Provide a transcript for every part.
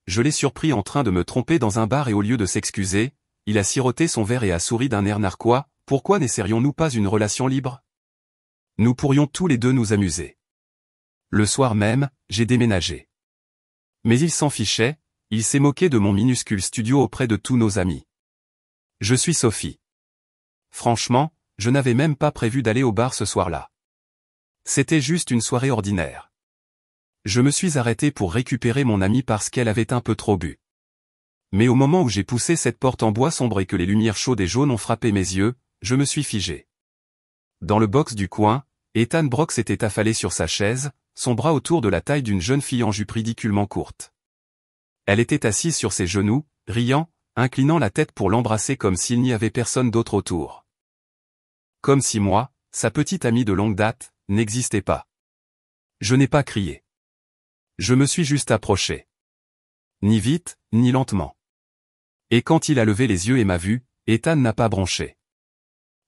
je l'ai surpris en train de me tromper dans un bar et au lieu de s'excuser, il a siroté son verre et a souri d'un air narquois. Pourquoi n'essaierions-nous pas une relation libre? Nous pourrions tous les deux nous amuser. Le soir même, j'ai déménagé. Mais il s'en fichait, il s'est moqué de mon minuscule studio auprès de tous nos amis. Je suis Sophie. Franchement, je n'avais même pas prévu d'aller au bar ce soir-là. C'était juste une soirée ordinaire. Je me suis arrêté pour récupérer mon amie parce qu'elle avait un peu trop bu. Mais au moment où j'ai poussé cette porte en bois sombre et que les lumières chaudes et jaunes ont frappé mes yeux, je me suis figé. Dans le box du coin, Ethan Brock s'était affalé sur sa chaise, son bras autour de la taille d'une jeune fille en jupe ridiculement courte. Elle était assise sur ses genoux, riant, inclinant la tête pour l'embrasser comme s'il n'y avait personne d'autre autour. Comme si moi, sa petite amie de longue date, n'existait pas. Je n'ai pas crié. Je me suis juste approché. Ni vite, ni lentement. Et quand il a levé les yeux et m'a vu, Ethan n'a pas bronché.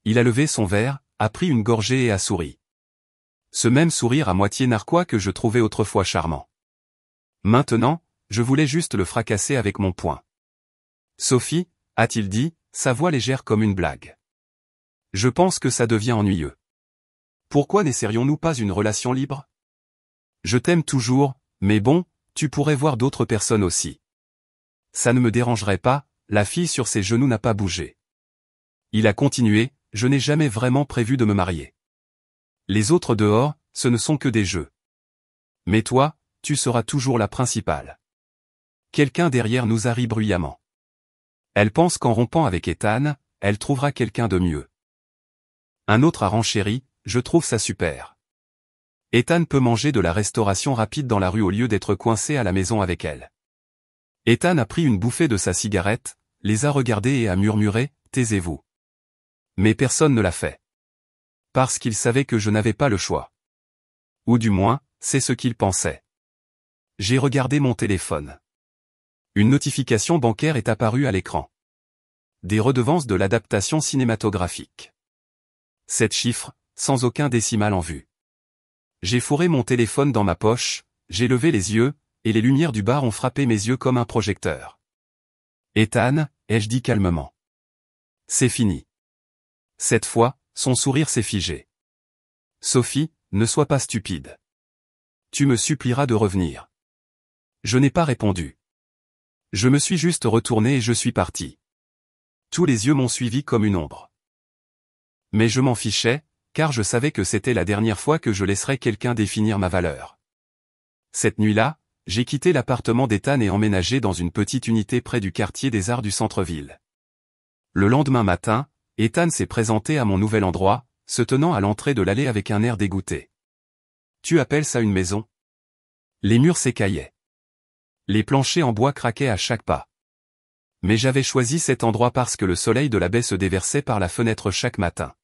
Il a levé son verre, a pris une gorgée et a souri. Ce même sourire à moitié narquois que je trouvais autrefois charmant. Maintenant, je voulais juste le fracasser avec mon poing. Sophie, a-t-il dit, sa voix légère comme une blague. Je pense que ça devient ennuyeux. Pourquoi n'essaierions-nous pas une relation libre? Je t'aime toujours, mais bon, tu pourrais voir d'autres personnes aussi. Ça ne me dérangerait pas, la fille sur ses genoux n'a pas bougé. Il a continué, je n'ai jamais vraiment prévu de me marier. Les autres dehors, ce ne sont que des jeux. Mais toi, tu seras toujours la principale. Quelqu'un derrière nous a ri bruyamment. Elle pense qu'en rompant avec Ethan, elle trouvera quelqu'un de mieux. Un autre a renchéri, je trouve ça super. Ethan peut manger de la restauration rapide dans la rue au lieu d'être coincé à la maison avec elle. Ethan a pris une bouffée de sa cigarette, les a regardés et a murmuré, « Taisez-vous ». Mais personne ne l'a fait. Parce qu'il savait que je n'avais pas le choix. Ou du moins, c'est ce qu'il pensait. J'ai regardé mon téléphone. Une notification bancaire est apparue à l'écran. Des redevances de l'adaptation cinématographique. 7 chiffres, sans aucun décimal en vue. J'ai fourré mon téléphone dans ma poche, j'ai levé les yeux, et les lumières du bar ont frappé mes yeux comme un projecteur. Ethan, ai-je dit calmement. C'est fini. Cette fois, son sourire s'est figé. Sophie, ne sois pas stupide. Tu me supplieras de revenir. Je n'ai pas répondu. Je me suis juste retourné et je suis parti. Tous les yeux m'ont suivi comme une ombre. Mais je m'en fichais, car je savais que c'était la dernière fois que je laisserais quelqu'un définir ma valeur. Cette nuit-là, j'ai quitté l'appartement d'Ethan et emménagé dans une petite unité près du quartier des Arts du centre-ville. Le lendemain matin, Ethan s'est présenté à mon nouvel endroit, se tenant à l'entrée de l'allée avec un air dégoûté. « Tu appelles ça une maison ?» Les murs s'écaillaient. Les planchers en bois craquaient à chaque pas. Mais j'avais choisi cet endroit parce que le soleil de la baie se déversait par la fenêtre chaque matin.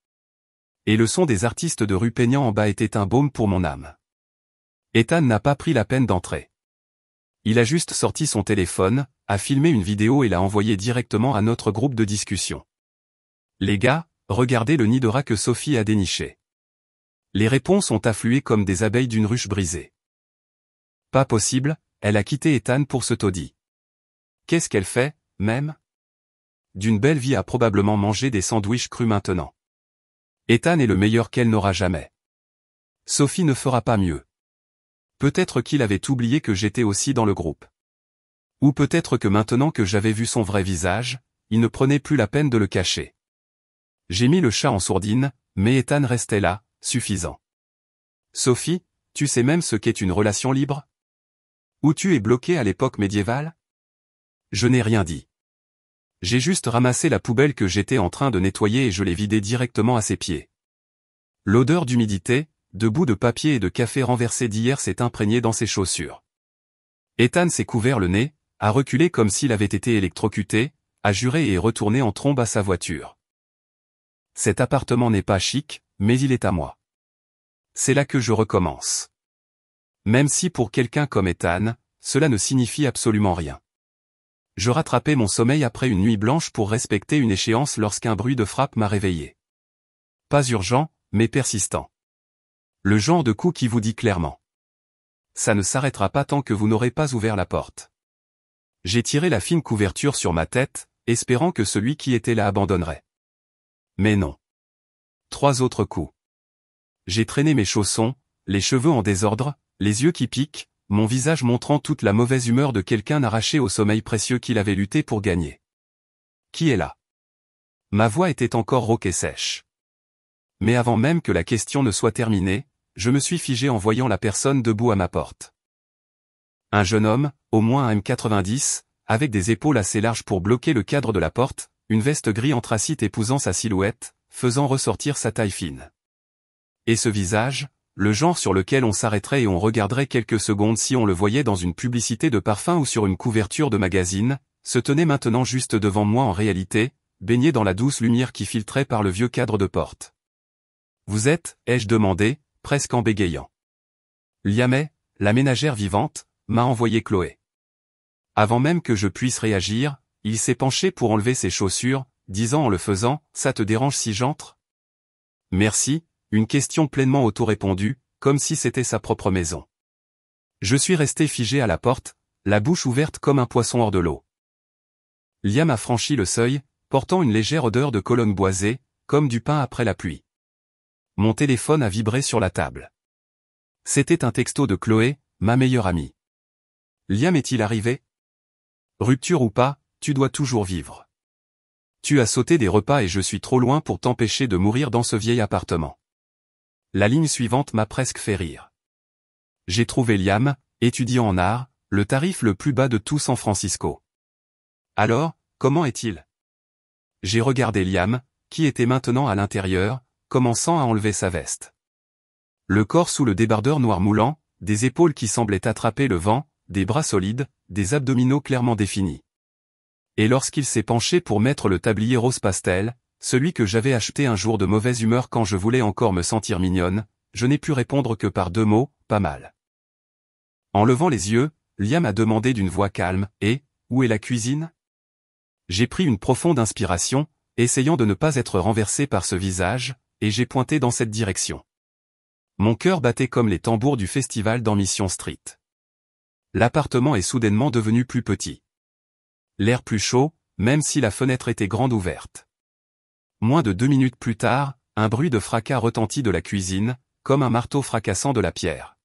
Et le son des artistes de rue peignant en bas était un baume pour mon âme. Ethan n'a pas pris la peine d'entrer. Il a juste sorti son téléphone, a filmé une vidéo et l'a envoyée directement à notre groupe de discussion. Les gars, regardez le nid de rat que Sophie a déniché. Les réponses ont afflué comme des abeilles d'une ruche brisée. Pas possible, elle a quitté Ethan pour ce taudis. Qu'est-ce qu'elle fait, même? D'une belle vie à probablement manger des sandwichs crus maintenant. Ethan est le meilleur qu'elle n'aura jamais. Sophie ne fera pas mieux. Peut-être qu'il avait oublié que j'étais aussi dans le groupe. Ou peut-être que maintenant que j'avais vu son vrai visage, il ne prenait plus la peine de le cacher. J'ai mis le chat en sourdine, mais Ethan restait là, suffisant. Sophie, tu sais même ce qu'est une relation libre? Ou tu es bloqué à l'époque médiévale? Je n'ai rien dit. J'ai juste ramassé la poubelle que j'étais en train de nettoyer et je l'ai vidée directement à ses pieds. L'odeur d'humidité, de bout de papier et de café renversé d'hier s'est imprégnée dans ses chaussures. Ethan s'est couvert le nez, a reculé comme s'il avait été électrocuté, a juré et est retourné en trombe à sa voiture. Cet appartement n'est pas chic, mais il est à moi. C'est là que je recommence. Même si pour quelqu'un comme Ethan, cela ne signifie absolument rien. Je rattrapais mon sommeil après une nuit blanche pour respecter une échéance lorsqu'un bruit de frappe m'a réveillé. Pas urgent, mais persistant. Le genre de coup qui vous dit clairement. Ça ne s'arrêtera pas tant que vous n'aurez pas ouvert la porte. J'ai tiré la fine couverture sur ma tête, espérant que celui qui était là abandonnerait. Mais non. 3 autres coups. J'ai traîné mes chaussons, les cheveux en désordre, les yeux qui piquent, mon visage montrant toute la mauvaise humeur de quelqu'un arraché au sommeil précieux qu'il avait lutté pour gagner. Qui est là? Ma voix était encore rauque et sèche. Mais avant même que la question ne soit terminée, je me suis figé en voyant la personne debout à ma porte. Un jeune homme, au moins 1m90, avec des épaules assez larges pour bloquer le cadre de la porte, une veste gris anthracite épousant sa silhouette, faisant ressortir sa taille fine. Et ce visage, le genre sur lequel on s'arrêterait et on regarderait quelques secondes si on le voyait dans une publicité de parfum ou sur une couverture de magazine, se tenait maintenant juste devant moi en réalité, baigné dans la douce lumière qui filtrait par le vieux cadre de porte. « Vous êtes ?» ai-je demandé, presque en bégayant. « Liam, la ménagère vivante, m'a envoyé Chloé. » Avant même que je puisse réagir, il s'est penché pour enlever ses chaussures, disant en le faisant, « Ça te dérange si j'entre ?» Merci, une question pleinement auto-répondue, comme si c'était sa propre maison. Je suis resté figé à la porte, la bouche ouverte comme un poisson hors de l'eau. Liam a franchi le seuil, portant une légère odeur de colonne boisée, comme du pain après la pluie. Mon téléphone a vibré sur la table. C'était un texto de Chloé, ma meilleure amie. Liam est-il arrivé? Rupture ou pas, tu dois toujours vivre. Tu as sauté des repas et je suis trop loin pour t'empêcher de mourir dans ce vieil appartement. La ligne suivante m'a presque fait rire. J'ai trouvé Liam, étudiant en art, le tarif le plus bas de tout San Francisco. Alors, comment est-il? J'ai regardé Liam, qui était maintenant à l'intérieur, commençant à enlever sa veste. Le corps sous le débardeur noir moulant, des épaules qui semblaient attraper le vent, des bras solides, des abdominaux clairement définis. Et lorsqu'il s'est penché pour mettre le tablier rose pastel, celui que j'avais acheté un jour de mauvaise humeur quand je voulais encore me sentir mignonne, je n'ai pu répondre que par 2 mots, pas mal. En levant les yeux, Liam a demandé d'une voix calme, « Et, où est la cuisine ?» J'ai pris une profonde inspiration, essayant de ne pas être renversé par ce visage, et j'ai pointé dans cette direction. Mon cœur battait comme les tambours du festival dans Mission Street. L'appartement est soudainement devenu plus petit. L'air plus chaud, même si la fenêtre était grande ouverte. Moins de 2 minutes plus tard, un bruit de fracas retentit de la cuisine, comme un marteau fracassant de la pierre.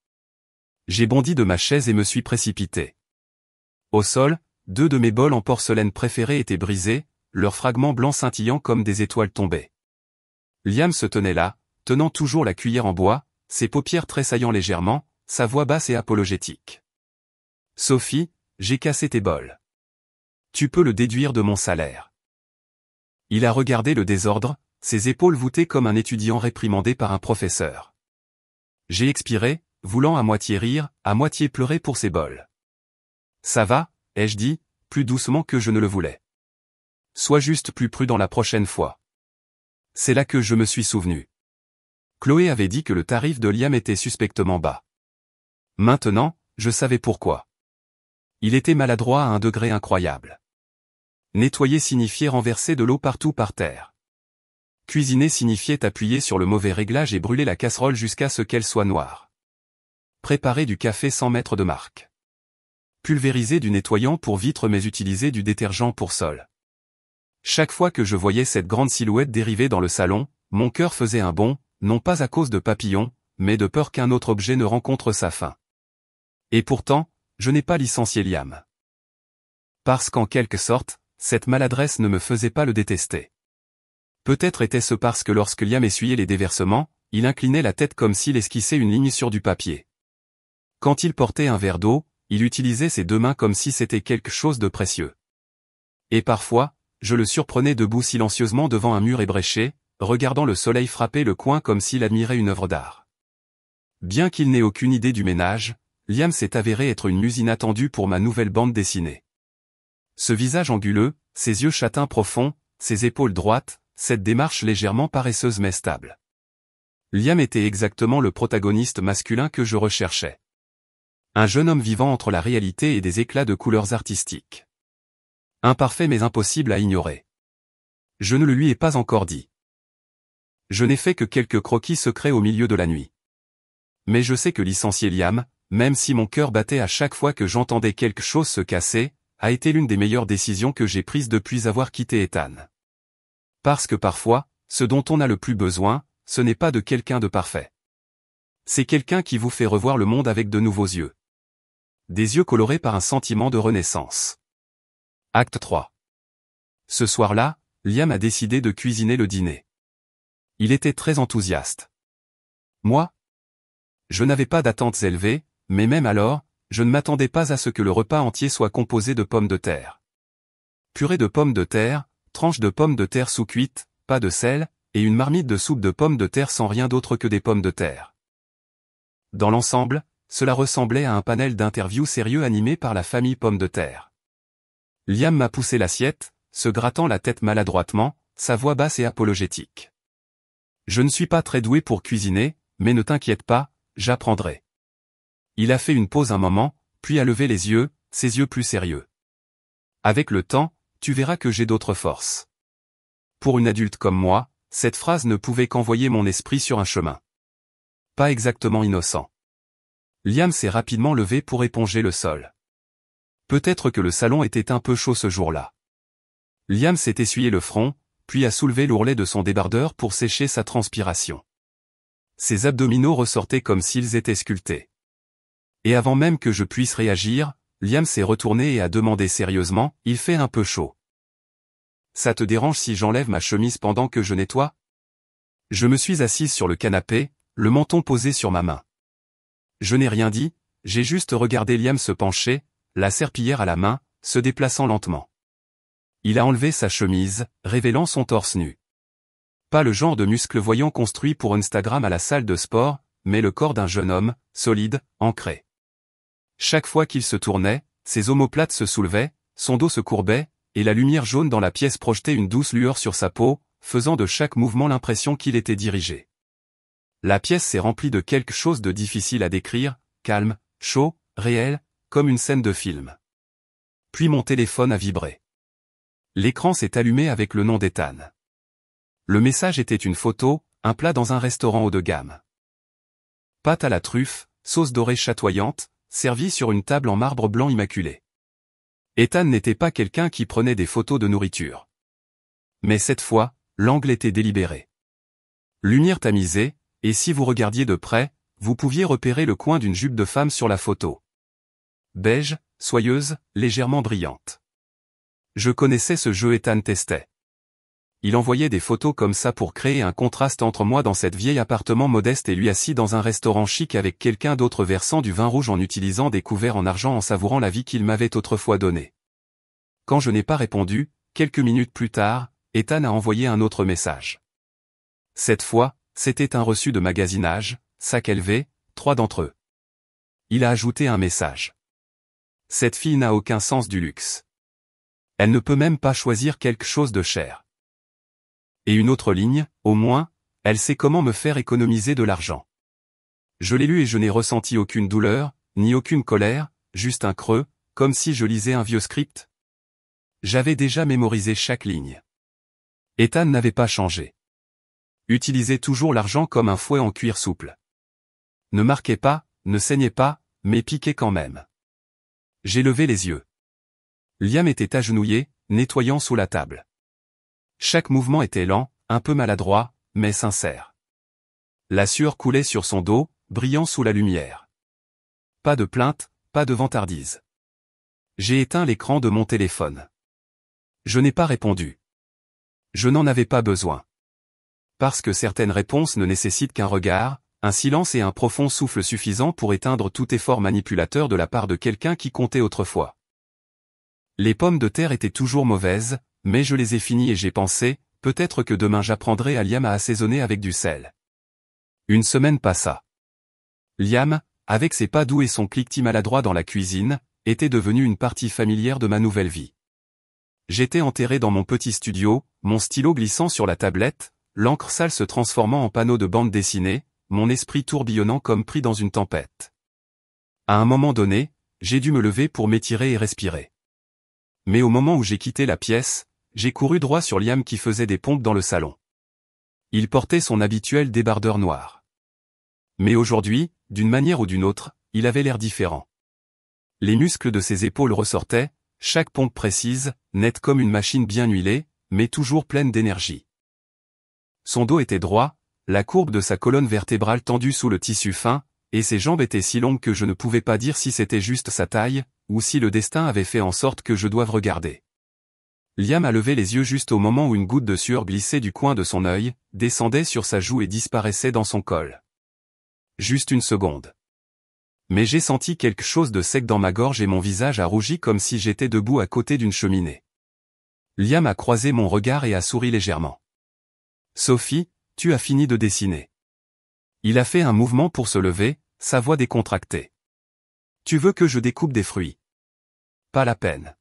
J'ai bondi de ma chaise et me suis précipité. Au sol, 2 de mes bols en porcelaine préférés étaient brisés, leurs fragments blancs scintillant comme des étoiles tombées. Liam se tenait là, tenant toujours la cuillère en bois, ses paupières tressaillant légèrement, sa voix basse et apologétique. « Sophie, j'ai cassé tes bols. Tu peux le déduire de mon salaire. » Il a regardé le désordre, ses épaules voûtées comme un étudiant réprimandé par un professeur. J'ai expiré, voulant à moitié rire, à moitié pleurer pour ses bols. « Ça va ?» ai-je dit, plus doucement que je ne le voulais. « Sois juste plus prudent la prochaine fois. » C'est là que je me suis souvenu. Chloé avait dit que le tarif de Liam était suspectement bas. Maintenant, je savais pourquoi. Il était maladroit à un degré incroyable. Nettoyer signifiait renverser de l'eau partout par terre. Cuisiner signifiait appuyer sur le mauvais réglage et brûler la casserole jusqu'à ce qu'elle soit noire. Préparer du café sans mettre de marque. Pulvériser du nettoyant pour vitres mais utiliser du détergent pour sol. Chaque fois que je voyais cette grande silhouette dériver dans le salon, mon cœur faisait un bond, non pas à cause de papillons, mais de peur qu'un autre objet ne rencontre sa fin. Et pourtant, je n'ai pas licencié Liam. Parce qu'en quelque sorte, cette maladresse ne me faisait pas le détester. Peut-être était-ce parce que lorsque Liam essuyait les déversements, il inclinait la tête comme s'il esquissait une ligne sur du papier. Quand il portait un verre d'eau, il utilisait ses 2 mains comme si c'était quelque chose de précieux. Et parfois, je le surprenais debout silencieusement devant un mur ébréché, regardant le soleil frapper le coin comme s'il admirait une œuvre d'art. Bien qu'il n'ait aucune idée du ménage, Liam s'est avéré être une muse inattendue pour ma nouvelle bande dessinée. Ce visage anguleux, ses yeux châtains profonds, ses épaules droites, cette démarche légèrement paresseuse mais stable. Liam était exactement le protagoniste masculin que je recherchais. Un jeune homme vivant entre la réalité et des éclats de couleurs artistiques. Imparfait mais impossible à ignorer. Je ne le lui ai pas encore dit. Je n'ai fait que quelques croquis secrets au milieu de la nuit. Mais je sais que licencier Liam, même si mon cœur battait à chaque fois que j'entendais quelque chose se casser, a été l'une des meilleures décisions que j'ai prises depuis avoir quitté Ethan. Parce que parfois, ce dont on a le plus besoin, ce n'est pas de quelqu'un de parfait. C'est quelqu'un qui vous fait revoir le monde avec de nouveaux yeux. Des yeux colorés par un sentiment de renaissance. Acte 3. Ce soir-là, Liam a décidé de cuisiner le dîner. Il était très enthousiaste. Moi? Je n'avais pas d'attentes élevées, mais même alors, je ne m'attendais pas à ce que le repas entier soit composé de pommes de terre. Purée de pommes de terre, tranches de pommes de terre sous-cuites, pas de sel, et une marmite de soupe de pommes de terre sans rien d'autre que des pommes de terre. Dans l'ensemble, cela ressemblait à un panel d'interviews sérieux animé par la famille Pommes de terre. Liam m'a poussé l'assiette, se grattant la tête maladroitement, sa voix basse et apologétique. Je ne suis pas très doué pour cuisiner, mais ne t'inquiète pas, j'apprendrai. Il a fait une pause un moment, puis a levé les yeux, ses yeux plus sérieux. Avec le temps, tu verras que j'ai d'autres forces. Pour une adulte comme moi, cette phrase ne pouvait qu'envoyer mon esprit sur un chemin. Pas exactement innocent. Liam s'est rapidement levé pour éponger le sol. Peut-être que le salon était un peu chaud ce jour-là. Liam s'est essuyé le front, puis a soulevé l'ourlet de son débardeur pour sécher sa transpiration. Ses abdominaux ressortaient comme s'ils étaient sculptés. Et avant même que je puisse réagir, Liam s'est retourné et a demandé sérieusement, « Il fait un peu chaud. Ça te dérange si j'enlève ma chemise pendant que je nettoie ?» Je me suis assise sur le canapé, le menton posé sur ma main. Je n'ai rien dit, j'ai juste regardé Liam se pencher, la serpillière à la main, se déplaçant lentement. Il a enlevé sa chemise, révélant son torse nu. Pas le genre de muscle voyant construit pour Instagram à la salle de sport, mais le corps d'un jeune homme, solide, ancré. Chaque fois qu'il se tournait, ses omoplates se soulevaient, son dos se courbait, et la lumière jaune dans la pièce projetait une douce lueur sur sa peau, faisant de chaque mouvement l'impression qu'il était dirigé. La pièce s'est remplie de quelque chose de difficile à décrire, calme, chaud, réel, comme une scène de film. Puis mon téléphone a vibré. L'écran s'est allumé avec le nom d'Ethan. Le message était une photo, un plat dans un restaurant haut de gamme. Pâte à la truffe, sauce dorée chatoyante, servie sur une table en marbre blanc immaculé. Ethan n'était pas quelqu'un qui prenait des photos de nourriture. Mais cette fois, l'angle était délibéré. Lumière tamisée, et si vous regardiez de près, vous pouviez repérer le coin d'une jupe de femme sur la photo. Beige, soyeuse, légèrement brillante. Je connaissais ce jeu, Ethan testait. Il envoyait des photos comme ça pour créer un contraste entre moi dans cet vieil appartement modeste et lui assis dans un restaurant chic avec quelqu'un d'autre versant du vin rouge en utilisant des couverts en argent en savourant la vie qu'il m'avait autrefois donnée. Quand je n'ai pas répondu, quelques minutes plus tard, Ethan a envoyé un autre message. Cette fois, c'était un reçu de magasinage, sac LV, 3 d'entre eux. Il a ajouté un message. Cette fille n'a aucun sens du luxe. Elle ne peut même pas choisir quelque chose de cher. Et une autre ligne, au moins, elle sait comment me faire économiser de l'argent. Je l'ai lu et je n'ai ressenti aucune douleur, ni aucune colère, juste un creux, comme si je lisais un vieux script. J'avais déjà mémorisé chaque ligne. Ethan n'avait pas changé. Utilisait toujours l'argent comme un fouet en cuir souple. Ne marquait pas, ne saignait pas, mais piquait quand même. J'ai levé les yeux. Liam était agenouillé, nettoyant sous la table. Chaque mouvement était lent, un peu maladroit, mais sincère. La sueur coulait sur son dos, brillant sous la lumière. Pas de plainte, pas de vantardise. J'ai éteint l'écran de mon téléphone. Je n'ai pas répondu. Je n'en avais pas besoin. Parce que certaines réponses ne nécessitent qu'un regard, un silence et un profond souffle suffisant pour éteindre tout effort manipulateur de la part de quelqu'un qui comptait autrefois. Les pommes de terre étaient toujours mauvaises, mais je les ai finies et j'ai pensé, peut-être que demain j'apprendrai à Liam à assaisonner avec du sel. Une semaine passa. Liam, avec ses pas doux et son cliquetis maladroit dans la cuisine, était devenu une partie familière de ma nouvelle vie. J'étais enterré dans mon petit studio, mon stylo glissant sur la tablette, l'encre sale se transformant en panneau de bande dessinée, mon esprit tourbillonnant comme pris dans une tempête. À un moment donné, j'ai dû me lever pour m'étirer et respirer. Mais au moment où j'ai quitté la pièce, j'ai couru droit sur Liam qui faisait des pompes dans le salon. Il portait son habituel débardeur noir. Mais aujourd'hui, d'une manière ou d'une autre, il avait l'air différent. Les muscles de ses épaules ressortaient, chaque pompe précise, nette comme une machine bien huilée, mais toujours pleine d'énergie. Son dos était droit, la courbe de sa colonne vertébrale tendue sous le tissu fin, et ses jambes étaient si longues que je ne pouvais pas dire si c'était juste sa taille, ou si le destin avait fait en sorte que je doive regarder. Liam a levé les yeux juste au moment où une goutte de sueur glissait du coin de son œil, descendait sur sa joue et disparaissait dans son col. Juste une seconde. Mais j'ai senti quelque chose de sec dans ma gorge et mon visage a rougi comme si j'étais debout à côté d'une cheminée. Liam a croisé mon regard et a souri légèrement. « Sophie, tu as fini de dessiner. » Il a fait un mouvement pour se lever, sa voix décontractée. « Tu veux que je découpe des fruits? » Pas la peine.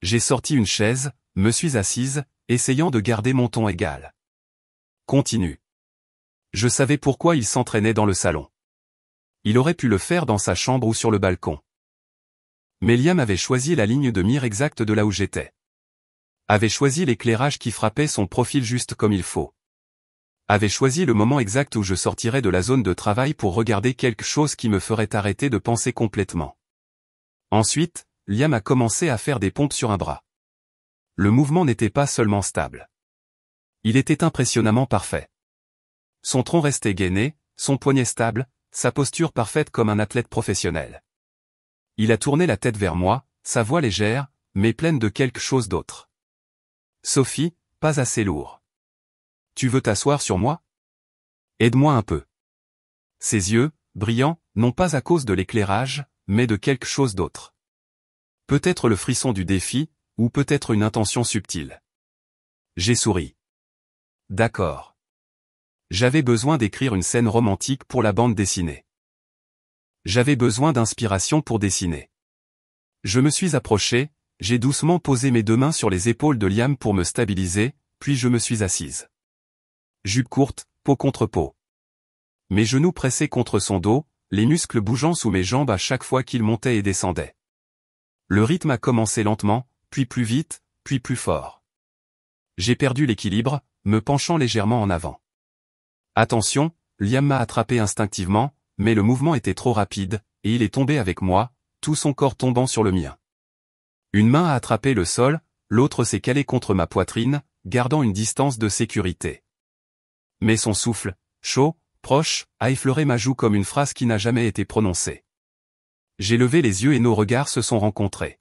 J'ai sorti une chaise, me suis assise, essayant de garder mon ton égal. Continue. Je savais pourquoi il s'entraînait dans le salon. Il aurait pu le faire dans sa chambre ou sur le balcon. Mais Liam avait choisi la ligne de mire exacte de là où j'étais. Avait choisi l'éclairage qui frappait son profil juste comme il faut. Avait choisi le moment exact où je sortirais de la zone de travail pour regarder quelque chose qui me ferait arrêter de penser complètement. Ensuite, Liam a commencé à faire des pompes sur un bras. Le mouvement n'était pas seulement stable. Il était impressionnamment parfait. Son tronc restait gainé, son poignet stable, sa posture parfaite comme un athlète professionnel. Il a tourné la tête vers moi, sa voix légère, mais pleine de quelque chose d'autre. « Sophie, pas assez lourd. Tu veux t'asseoir sur moi? Aide-moi un peu. » Ses yeux, brillants, non pas à cause de l'éclairage, mais de quelque chose d'autre. Peut-être le frisson du défi, ou peut-être une intention subtile. J'ai souri. D'accord. J'avais besoin d'écrire une scène romantique pour la bande dessinée. J'avais besoin d'inspiration pour dessiner. Je me suis approché, j'ai doucement posé mes deux mains sur les épaules de Liam pour me stabiliser, puis je me suis assise. Jupe courte, peau contre peau. Mes genoux pressés contre son dos, les muscles bougeant sous mes jambes à chaque fois qu'il montait et descendait. Le rythme a commencé lentement, puis plus vite, puis plus fort. J'ai perdu l'équilibre, me penchant légèrement en avant. Attention, Liam m'a attrapé instinctivement, mais le mouvement était trop rapide, et il est tombé avec moi, tout son corps tombant sur le mien. Une main a attrapé le sol, l'autre s'est calée contre ma poitrine, gardant une distance de sécurité. Mais son souffle, chaud, proche, a effleuré ma joue comme une phrase qui n'a jamais été prononcée. J'ai levé les yeux et nos regards se sont rencontrés.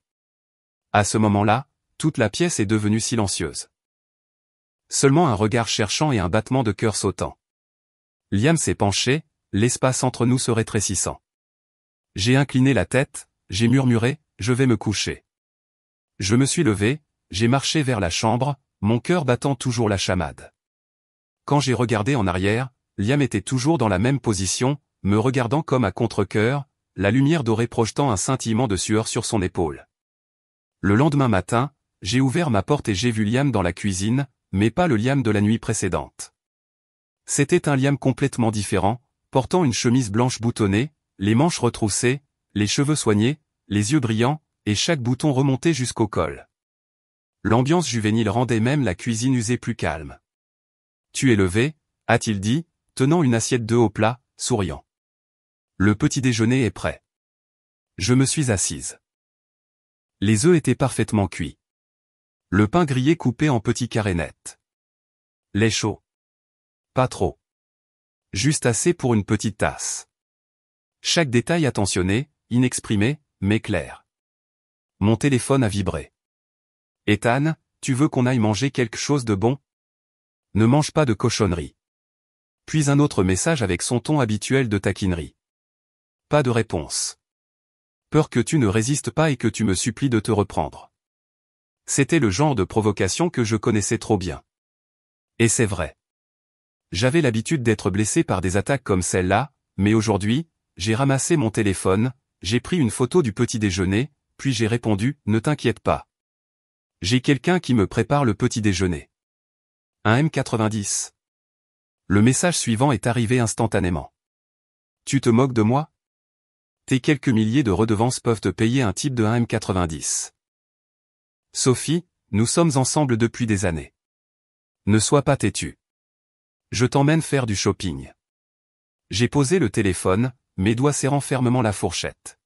À ce moment-là, toute la pièce est devenue silencieuse. Seulement un regard cherchant et un battement de cœur sautant. Liam s'est penché, l'espace entre nous se rétrécissant. J'ai incliné la tête, j'ai murmuré, « Je vais me coucher ». Je me suis levé, j'ai marché vers la chambre, mon cœur battant toujours la chamade. Quand j'ai regardé en arrière, Liam était toujours dans la même position, me regardant comme à contre-cœur, la lumière dorée projetant un scintillement de sueur sur son épaule. Le lendemain matin, j'ai ouvert ma porte et j'ai vu Liam dans la cuisine, mais pas le Liam de la nuit précédente. C'était un Liam complètement différent, portant une chemise blanche boutonnée, les manches retroussées, les cheveux soignés, les yeux brillants, et chaque bouton remonté jusqu'au col. L'ambiance juvénile rendait même la cuisine usée plus calme. « Tu es levé ?» a-t-il dit, tenant une assiette d'œufs au plat, souriant. « Le petit déjeuner est prêt. » Je me suis assise. Les œufs étaient parfaitement cuits. Le pain grillé coupé en petits carrés nets. Lait chaud. Pas trop. Juste assez pour une petite tasse. Chaque détail attentionné, inexprimé, mais clair. Mon téléphone a vibré. « Ethan, tu veux qu'on aille manger quelque chose de bon? Ne mange pas de cochonnerie. » Puis un autre message avec son ton habituel de taquinerie. Pas de réponse. Peur que tu ne résistes pas et que tu me supplies de te reprendre. C'était le genre de provocation que je connaissais trop bien. Et c'est vrai. J'avais l'habitude d'être blessé par des attaques comme celle-là, mais aujourd'hui, j'ai ramassé mon téléphone, j'ai pris une photo du petit déjeuner, puis j'ai répondu « Ne t'inquiète pas. J'ai quelqu'un qui me prépare le petit déjeuner. » Un M90. Le message suivant est arrivé instantanément. « Tu te moques de moi? Tes quelques milliers de redevances peuvent te payer un type de un M90. Sophie, nous sommes ensemble depuis des années. Ne sois pas têtue. Je t'emmène faire du shopping. » J'ai posé le téléphone, mes doigts serrant fermement la fourchette.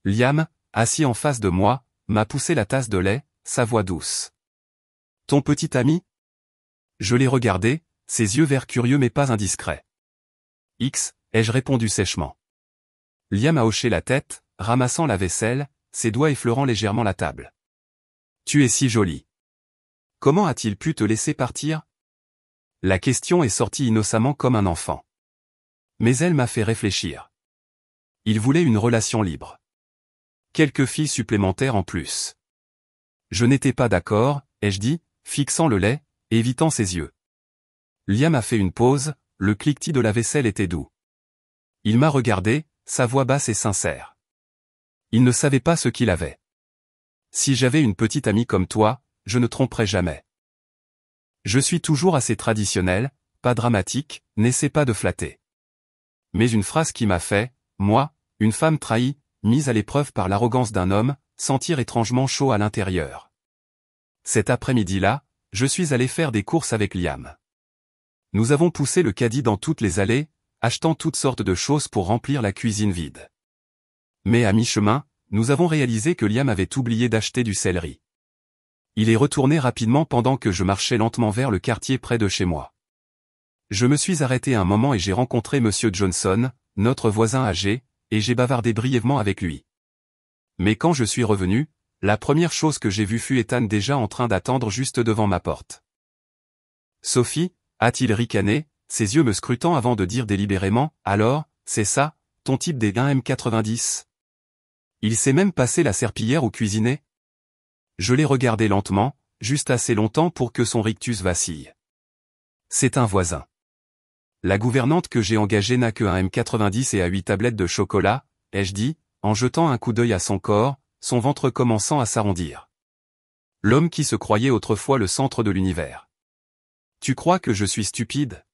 Liam, assis en face de moi, m'a poussé la tasse de lait, sa voix douce. Ton petit ami? Je l'ai regardé, ses yeux verts curieux mais pas indiscrets. X, ai-je répondu sèchement. Liam a hoché la tête, ramassant la vaisselle, ses doigts effleurant légèrement la table. Tu es si jolie. Comment a-t-il pu te laisser partir? La question est sortie innocemment comme un enfant. Mais elle m'a fait réfléchir. Il voulait une relation libre. Quelques filles supplémentaires en plus. Je n'étais pas d'accord, ai-je dit, fixant le lait, évitant ses yeux. Liam a fait une pause, le cliquetis de la vaisselle était doux. Il m'a regardé, sa voix basse et sincère. Il ne savait pas ce qu'il avait. Si j'avais une petite amie comme toi, je ne tromperais jamais. Je suis toujours assez traditionnel, pas dramatique, n'essaie pas de flatter. Mais une phrase qui m'a fait, moi, une femme trahie, mise à l'épreuve par l'arrogance d'un homme, sentir étrangement chaud à l'intérieur. Cet après-midi-là, je suis allé faire des courses avec Liam. Nous avons poussé le caddie dans toutes les allées, achetant toutes sortes de choses pour remplir la cuisine vide. Mais à mi-chemin, nous avons réalisé que Liam avait oublié d'acheter du céleri. Il est retourné rapidement pendant que je marchais lentement vers le quartier près de chez moi. Je me suis arrêté un moment et j'ai rencontré Monsieur Johnson, notre voisin âgé, et j'ai bavardé brièvement avec lui. Mais quand je suis revenu, la première chose que j'ai vue fut Ethan déjà en train d'attendre juste devant ma porte. Sophie, a-t-il ricané, ses yeux me scrutant avant de dire délibérément, alors, c'est ça, ton type des 1m90 ? Il s'est même passé la serpillière au cuisiné ? Je l'ai regardé lentement, juste assez longtemps pour que son rictus vacille. C'est un voisin. La gouvernante que j'ai engagée n'a que 1m90 et a 8 tablettes de chocolat, ai-je dit, en jetant un coup d'œil à son corps, son ventre commençant à s'arrondir. L'homme qui se croyait autrefois le centre de l'univers. Tu crois que je suis stupide?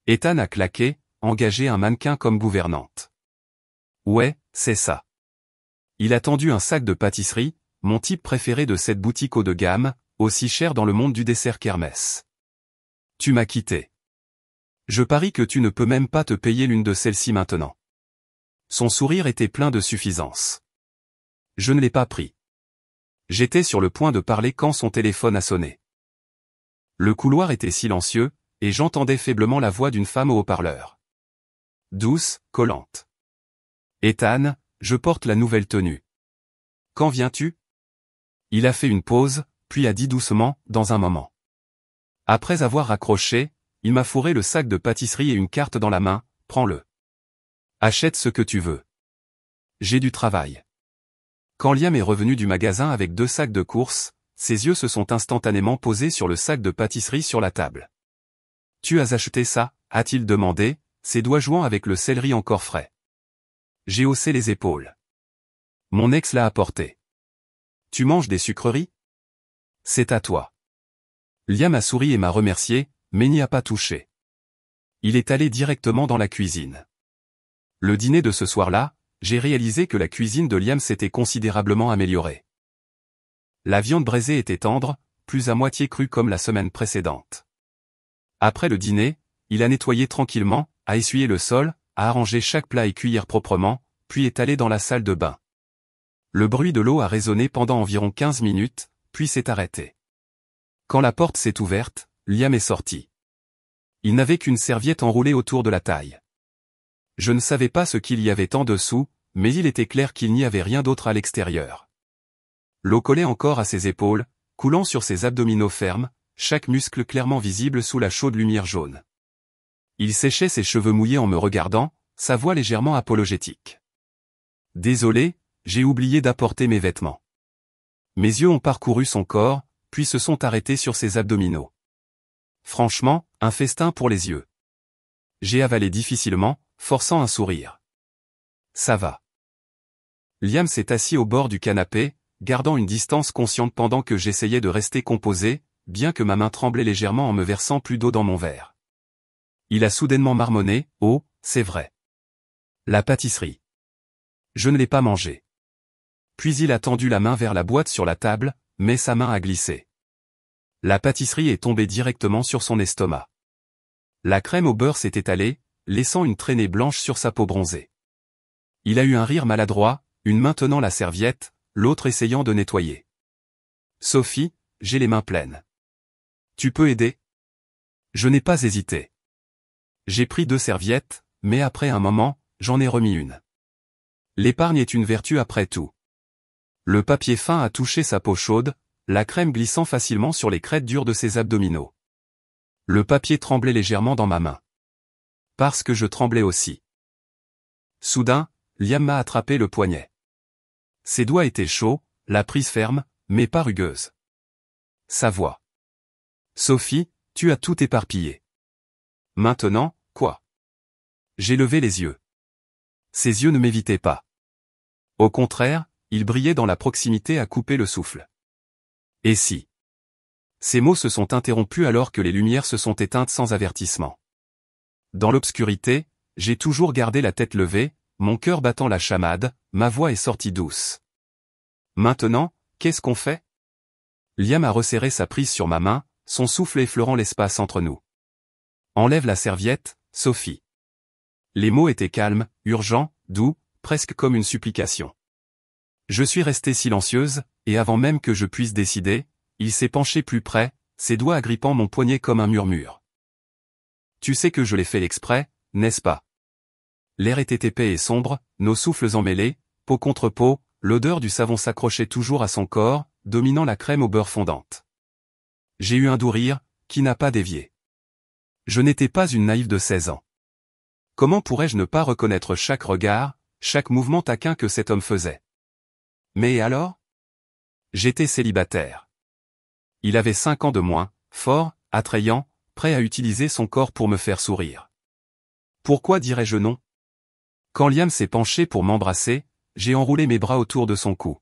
Ethan a claqué, engagé un mannequin comme gouvernante. Ouais, c'est ça. Il a tendu un sac de pâtisserie, mon type préféré de cette boutique haut de gamme, aussi cher dans le monde du dessert kermesse. Tu m'as quitté. Je parie que tu ne peux même pas te payer l'une de celles-ci maintenant. Son sourire était plein de suffisance. Je ne l'ai pas pris. J'étais sur le point de parler quand son téléphone a sonné. Le couloir était silencieux, et j'entendais faiblement la voix d'une femme au haut-parleur. Douce, collante. Ethan, je porte la nouvelle tenue. Quand viens-tu? Il a fait une pause, puis a dit doucement, dans un moment. Après avoir raccroché, il m'a fourré le sac de pâtisserie et une carte dans la main, prends-le. Achète ce que tu veux. J'ai du travail. Quand Liam est revenu du magasin avec 2 sacs de courses, ses yeux se sont instantanément posés sur le sac de pâtisserie sur la table. Tu as acheté ça, a-t-il demandé, ses doigts jouant avec le céleri encore frais. J'ai haussé les épaules. Mon ex l'a apporté. Tu manges des sucreries? C'est à toi. Liam a souri et m'a remercié, mais n'y a pas touché. Il est allé directement dans la cuisine. Le dîner de ce soir-là, j'ai réalisé que la cuisine de Liam s'était considérablement améliorée. La viande braisée était tendre, plus à moitié crue comme la semaine précédente. Après le dîner, il a nettoyé tranquillement, a essuyé le sol, a arrangé chaque plat et cuillère proprement, puis est allé dans la salle de bain. Le bruit de l'eau a résonné pendant environ 15 minutes, puis s'est arrêté. Quand la porte s'est ouverte, Liam est sorti. Il n'avait qu'une serviette enroulée autour de la taille. Je ne savais pas ce qu'il y avait en dessous, mais il était clair qu'il n'y avait rien d'autre à l'extérieur. L'eau collait encore à ses épaules, coulant sur ses abdominaux fermes, chaque muscle clairement visible sous la chaude lumière jaune. Il séchait ses cheveux mouillés en me regardant, sa voix légèrement apologétique. Désolé, j'ai oublié d'apporter mes vêtements. Mes yeux ont parcouru son corps, puis se sont arrêtés sur ses abdominaux. Franchement, un festin pour les yeux. J'ai avalé difficilement, forçant un sourire. Ça va. Liam s'est assis au bord du canapé, gardant une distance consciente pendant que j'essayais de rester composé, bien que ma main tremblait légèrement en me versant plus d'eau dans mon verre. Il a soudainement marmonné, « Oh, c'est vrai. La pâtisserie. Je ne l'ai pas mangée. » Puis il a tendu la main vers la boîte sur la table, mais sa main a glissé. La pâtisserie est tombée directement sur son estomac. La crème au beurre s'est étalée, laissant une traînée blanche sur sa peau bronzée. Il a eu un rire maladroit, une main tenant la serviette, l'autre essayant de nettoyer. Sophie, j'ai les mains pleines. Tu peux aider? Je n'ai pas hésité. J'ai pris 2 serviettes, mais après un moment, j'en ai remis une. L'épargne est une vertu après tout. Le papier fin a touché sa peau chaude, la crème glissant facilement sur les crêtes dures de ses abdominaux. Le papier tremblait légèrement dans ma main. Parce que je tremblais aussi. Soudain, Liam m'a attrapé le poignet. Ses doigts étaient chauds, la prise ferme, mais pas rugueuse. Sa voix. Sophie, tu as tout éparpillé. Maintenant, quoi? J'ai levé les yeux. Ses yeux ne m'évitaient pas. Au contraire, ils brillaient dans la proximité à couper le souffle. Et si? Ces mots se sont interrompus alors que les lumières se sont éteintes sans avertissement. Dans l'obscurité, j'ai toujours gardé la tête levée, mon cœur battant la chamade, ma voix est sortie douce. Maintenant, qu'est-ce qu'on fait? Liam a resserré sa prise sur ma main, son souffle effleurant l'espace entre nous. Enlève la serviette, Sophie. Les mots étaient calmes, urgents, doux, presque comme une supplication. Je suis restée silencieuse, et avant même que je puisse décider, il s'est penché plus près, ses doigts agrippant mon poignet comme un murmure. Tu sais que je l'ai fait exprès, n'est-ce pas? L'air était épais et sombre, nos souffles emmêlés, peau contre peau, l'odeur du savon s'accrochait toujours à son corps, dominant la crème au beurre fondante. J'ai eu un doux rire, qui n'a pas dévié. Je n'étais pas une naïve de 16 ans. Comment pourrais-je ne pas reconnaître chaque regard, chaque mouvement taquin que cet homme faisait? Mais alors? J'étais célibataire. Il avait 5 ans de moins, fort, attrayant, prêt à utiliser son corps pour me faire sourire. Pourquoi dirais-je non? Quand Liam s'est penché pour m'embrasser, j'ai enroulé mes bras autour de son cou.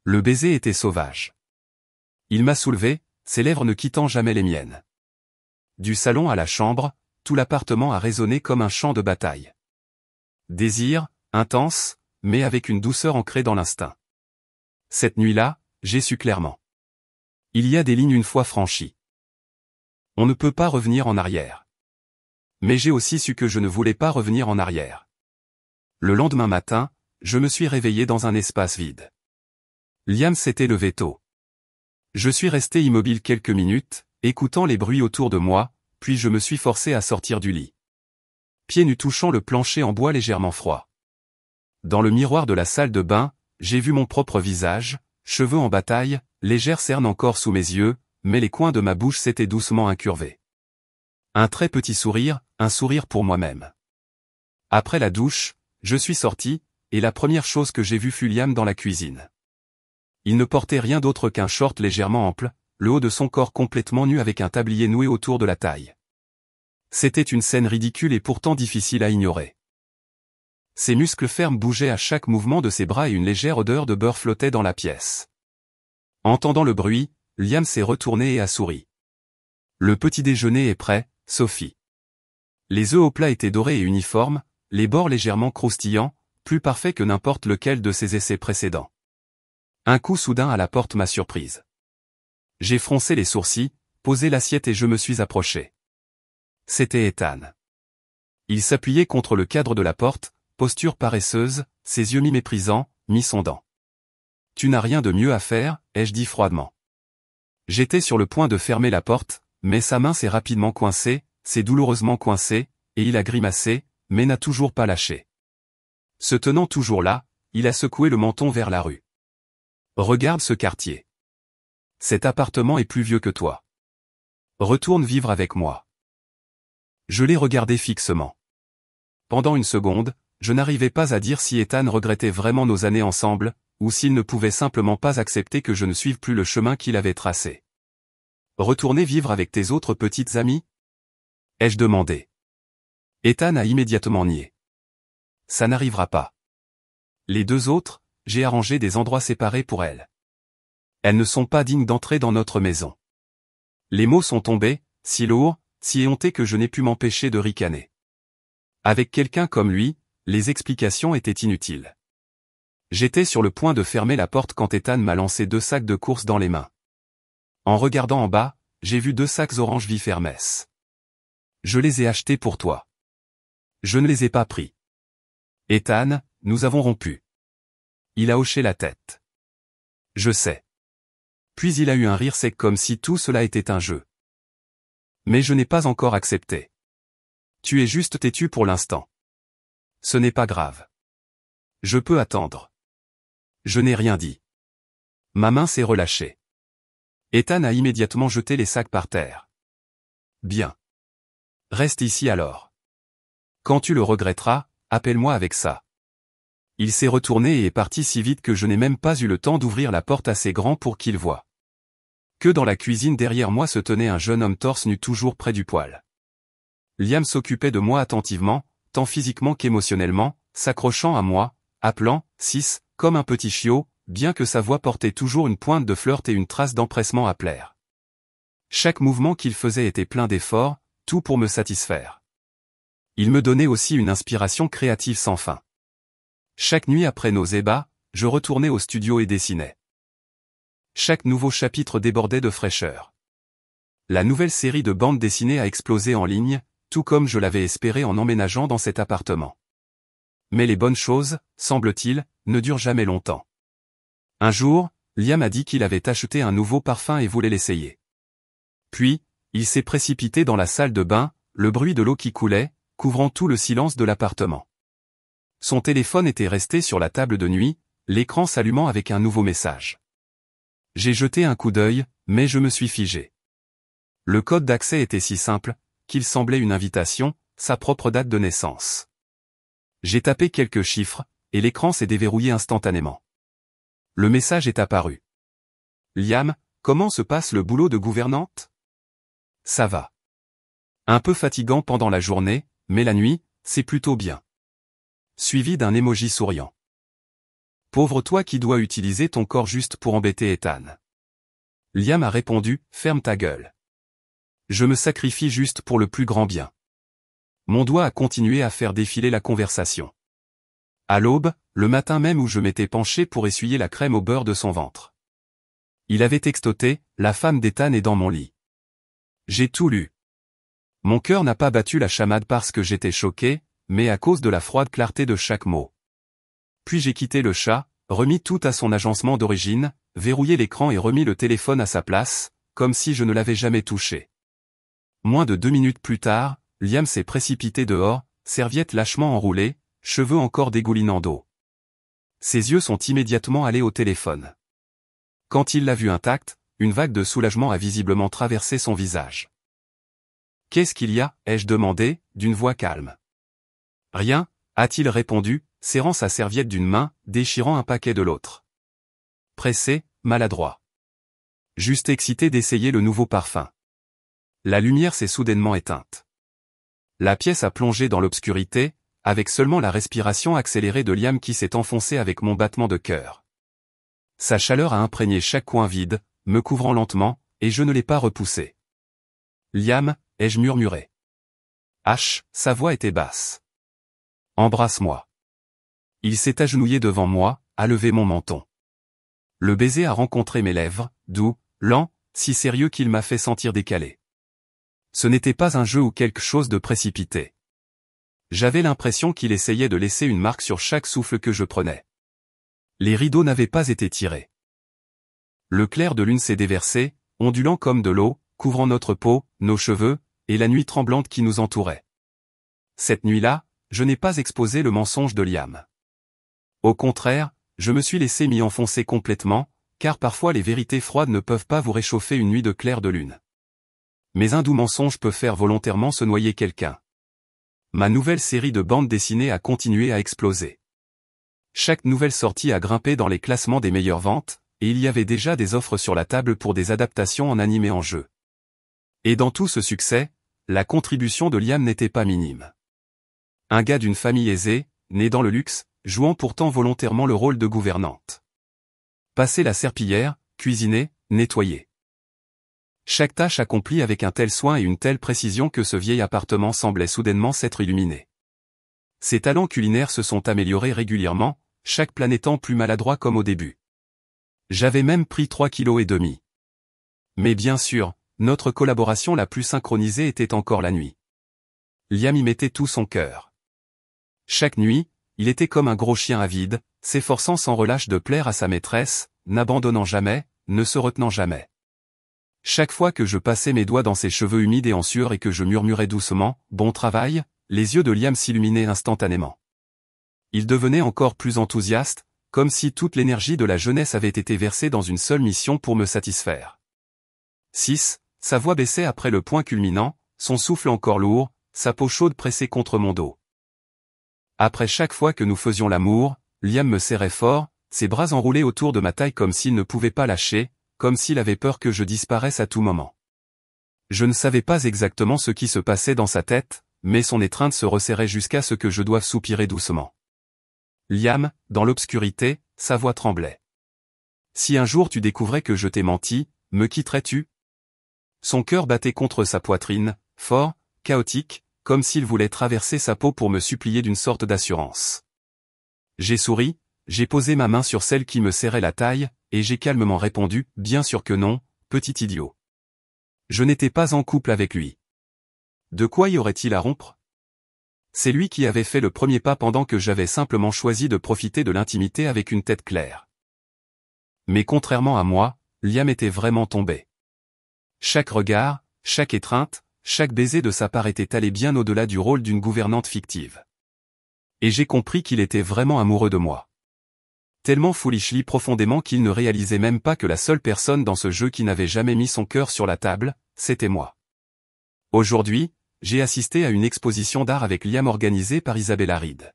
Le baiser était sauvage. Il m'a soulevé, ses lèvres ne quittant jamais les miennes. Du salon à la chambre, tout l'appartement a résonné comme un champ de bataille. Désir, intense, mais avec une douceur ancrée dans l'instinct. Cette nuit-là, j'ai su clairement. Il y a des lignes une fois franchies. On ne peut pas revenir en arrière. Mais j'ai aussi su que je ne voulais pas revenir en arrière. Le lendemain matin, je me suis réveillé dans un espace vide. Liam s'était levé tôt. Je suis resté immobile quelques minutes, écoutant les bruits autour de moi, puis je me suis forcé à sortir du lit. Pieds nus touchant le plancher en bois légèrement froid. Dans le miroir de la salle de bain, j'ai vu mon propre visage, cheveux en bataille, légère cerne encore sous mes yeux, mais les coins de ma bouche s'étaient doucement incurvés. Un très petit sourire, un sourire pour moi-même. Après la douche, je suis sorti, et la première chose que j'ai vue fut Liam dans la cuisine. Il ne portait rien d'autre qu'un short légèrement ample, le haut de son corps complètement nu avec un tablier noué autour de la taille. C'était une scène ridicule et pourtant difficile à ignorer. Ses muscles fermes bougeaient à chaque mouvement de ses bras et une légère odeur de beurre flottait dans la pièce. Entendant le bruit, Liam s'est retourné et a souri. Le petit déjeuner est prêt, Sophie. Les œufs au plat étaient dorés et uniformes, les bords légèrement croustillants, plus parfaits que n'importe lequel de ses essais précédents. Un coup soudain à la porte m'a surprise. J'ai froncé les sourcils, posé l'assiette et je me suis approché. C'était Ethan. Il s'appuyait contre le cadre de la porte, posture paresseuse, ses yeux mi-méprisants, mi-sondants. « Tu n'as rien de mieux à faire » ai-je dit froidement. J'étais sur le point de fermer la porte, mais sa main s'est rapidement coincée, s'est douloureusement coincée, et il a grimacé, mais n'a toujours pas lâché. Se tenant toujours là, il a secoué le menton vers la rue. « Regarde ce quartier. Cet appartement est plus vieux que toi. Retourne vivre avec moi. » Je l'ai regardé fixement. Pendant une seconde, je n'arrivais pas à dire si Ethan regrettait vraiment nos années ensemble, ou s'il ne pouvait simplement pas accepter que je ne suive plus le chemin qu'il avait tracé. « Retourner vivre avec tes autres petites amies ?» ai-je demandé. Ethan a immédiatement nié. « Ça n'arrivera pas. Les 2 autres, j'ai arrangé des endroits séparés pour elles. Elles ne sont pas dignes d'entrer dans notre maison. » Les mots sont tombés, si lourds, si éhontés que je n'ai pu m'empêcher de ricaner. Avec quelqu'un comme lui, les explications étaient inutiles. J'étais sur le point de fermer la porte quand Ethan m'a lancé 2 sacs de courses dans les mains. En regardant en bas, j'ai vu 2 sacs orange vif Hermès. Je les ai achetés pour toi. Je ne les ai pas pris. Ethan, nous avons rompu. Il a hoché la tête. Je sais. Puis il a eu un rire sec comme si tout cela était un jeu. Mais je n'ai pas encore accepté. Tu es juste têtu pour l'instant. Ce n'est pas grave. Je peux attendre. Je n'ai rien dit. Ma main s'est relâchée. Ethan a immédiatement jeté les sacs par terre. Bien. Reste ici alors. Quand tu le regretteras, appelle-moi avec ça. Il s'est retourné et est parti si vite que je n'ai même pas eu le temps d'ouvrir la porte assez grand pour qu'il voie. Que dans la cuisine derrière moi se tenait un jeune homme torse nu toujours près du poêle. Liam s'occupait de moi attentivement, tant physiquement qu'émotionnellement, s'accrochant à moi, appelant « Sis » comme un petit chiot, bien que sa voix portait toujours une pointe de flirt et une trace d'empressement à plaire. Chaque mouvement qu'il faisait était plein d'efforts, tout pour me satisfaire. Il me donnait aussi une inspiration créative sans fin. Chaque nuit après nos ébats, je retournais au studio et dessinais. Chaque nouveau chapitre débordait de fraîcheur. La nouvelle série de bandes dessinées a explosé en ligne, tout comme je l'avais espéré en emménageant dans cet appartement. Mais les bonnes choses, semble-t-il, ne durent jamais longtemps. Un jour, Liam a dit qu'il avait acheté un nouveau parfum et voulait l'essayer. Puis, il s'est précipité dans la salle de bain, le bruit de l'eau qui coulait, couvrant tout le silence de l'appartement. Son téléphone était resté sur la table de nuit, l'écran s'allumant avec un nouveau message. J'ai jeté un coup d'œil, mais je me suis figé. Le code d'accès était si simple, qu'il semblait une invitation, sa propre date de naissance. J'ai tapé quelques chiffres, et l'écran s'est déverrouillé instantanément. Le message est apparu. Liam, comment se passe le boulot de gouvernante? Ça va. Un peu fatigant pendant la journée, mais la nuit, c'est plutôt bien. Suivi d'un emoji souriant. Pauvre toi qui dois utiliser ton corps juste pour embêter Ethan. Liam a répondu, ferme ta gueule. Je me sacrifie juste pour le plus grand bien. Mon doigt a continué à faire défiler la conversation. À l'aube, le matin même où je m'étais penché pour essuyer la crème au beurre de son ventre. Il avait textoté, la femme d'Ethan est dans mon lit. J'ai tout lu. Mon cœur n'a pas battu la chamade parce que j'étais choqué, mais à cause de la froide clarté de chaque mot. Puis j'ai quitté le chat, remis tout à son agencement d'origine, verrouillé l'écran et remis le téléphone à sa place, comme si je ne l'avais jamais touché. Moins de 2 minutes plus tard, Liam s'est précipité dehors, serviette lâchement enroulée, cheveux encore dégoulinant d'eau. Ses yeux sont immédiatement allés au téléphone. Quand il l'a vu intact, une vague de soulagement a visiblement traversé son visage. « Qu'est-ce qu'il y a » ai-je demandé, d'une voix calme. « Rien » a-t-il répondu, serrant sa serviette d'une main, déchirant un paquet de l'autre. Pressé, maladroit. Juste excité d'essayer le nouveau parfum. La lumière s'est soudainement éteinte. La pièce a plongé dans l'obscurité, avec seulement la respiration accélérée de Liam qui s'est enfoncée avec mon battement de cœur. Sa chaleur a imprégné chaque coin vide, me couvrant lentement, et je ne l'ai pas repoussé. « Liam » ai-je murmuré. H, sa voix était basse. « Embrasse-moi. » Il s'est agenouillé devant moi, a levé mon menton. Le baiser a rencontré mes lèvres, doux, lent, si sérieux qu'il m'a fait sentir décalé. Ce n'était pas un jeu ou quelque chose de précipité. J'avais l'impression qu'il essayait de laisser une marque sur chaque souffle que je prenais. Les rideaux n'avaient pas été tirés. Le clair de lune s'est déversé, ondulant comme de l'eau, couvrant notre peau, nos cheveux, et la nuit tremblante qui nous entourait. Cette nuit-là, je n'ai pas exposé le mensonge de Liam. Au contraire, je me suis laissé m'y enfoncer complètement, car parfois les vérités froides ne peuvent pas vous réchauffer une nuit de clair de lune. Mais un doux mensonge peut faire volontairement se noyer quelqu'un. Ma nouvelle série de bandes dessinées a continué à exploser. Chaque nouvelle sortie a grimpé dans les classements des meilleures ventes, et il y avait déjà des offres sur la table pour des adaptations en animé en jeu. Et dans tout ce succès, la contribution de Liam n'était pas minime. Un gars d'une famille aisée, né dans le luxe, jouant pourtant volontairement le rôle de gouvernante. Passer la serpillière, cuisiner, nettoyer. Chaque tâche accomplie avec un tel soin et une telle précision que ce vieil appartement semblait soudainement s'être illuminé. Ses talents culinaires se sont améliorés régulièrement, chaque plat n'étant plus maladroit comme au début. J'avais même pris 3,5 kg. Mais bien sûr, notre collaboration la plus synchronisée était encore la nuit. Liam y mettait tout son cœur. Chaque nuit, il était comme un gros chien avide, s'efforçant sans relâche de plaire à sa maîtresse, n'abandonnant jamais, ne se retenant jamais. Chaque fois que je passais mes doigts dans ses cheveux humides et en sueur et que je murmurais doucement « Bon travail », les yeux de Liam s'illuminaient instantanément. Il devenait encore plus enthousiaste, comme si toute l'énergie de la jeunesse avait été versée dans une seule mission pour me satisfaire. 6. Sa voix baissait après le point culminant, son souffle encore lourd, sa peau chaude pressée contre mon dos. Après chaque fois que nous faisions l'amour, Liam me serrait fort, ses bras enroulés autour de ma taille comme s'il ne pouvait pas lâcher, comme s'il avait peur que je disparaisse à tout moment. Je ne savais pas exactement ce qui se passait dans sa tête, mais son étreinte se resserrait jusqu'à ce que je doive soupirer doucement. Liam, dans l'obscurité, sa voix tremblait. Si un jour tu découvrais que je t'ai menti, me quitterais-tu ? Son cœur battait contre sa poitrine, fort, chaotique, comme s'il voulait traverser sa peau pour me supplier d'une sorte d'assurance. J'ai souri, j'ai posé ma main sur celle qui me serrait la taille, et j'ai calmement répondu, bien sûr que non, petit idiot. Je n'étais pas en couple avec lui. De quoi y aurait-il à rompre ? C'est lui qui avait fait le premier pas pendant que j'avais simplement choisi de profiter de l'intimité avec une tête claire. Mais contrairement à moi, Liam était vraiment tombé. Chaque regard, chaque étreinte, chaque baiser de sa part était allé bien au-delà du rôle d'une gouvernante fictive. Et j'ai compris qu'il était vraiment amoureux de moi. Tellement foolishly profondément qu'il ne réalisait même pas que la seule personne dans ce jeu qui n'avait jamais mis son cœur sur la table, c'était moi. Aujourd'hui, j'ai assisté à une exposition d'art avec Liam organisée par Isabella Reed.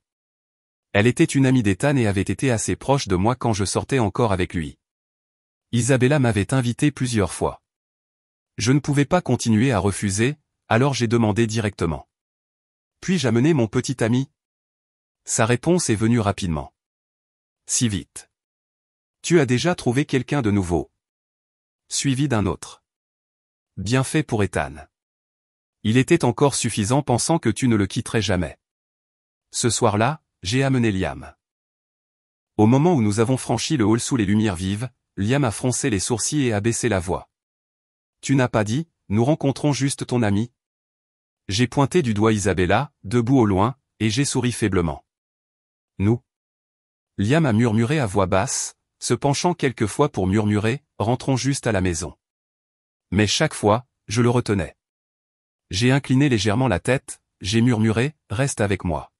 Elle était une amie d'Ethan et avait été assez proche de moi quand je sortais encore avec lui. Isabella m'avait invité plusieurs fois. Je ne pouvais pas continuer à refuser, alors j'ai demandé directement. Puis-je amener mon petit ami ? Sa réponse est venue rapidement. Si vite. Tu as déjà trouvé quelqu'un de nouveau. Suivi d'un autre. Bien fait pour Ethan. Il était encore suffisant pensant que tu ne le quitterais jamais. Ce soir-là, j'ai amené Liam. Au moment où nous avons franchi le hall sous les lumières vives, Liam a froncé les sourcils et a baissé la voix. Tu n'as pas dit, nous rencontrons juste ton ami ? J'ai pointé du doigt Isabella, debout au loin, et j'ai souri faiblement. Nous ? Liam a murmuré à voix basse, se penchant quelquefois pour murmurer, rentrons juste à la maison. Mais chaque fois, je le retenais. J'ai incliné légèrement la tête, j'ai murmuré, reste avec moi.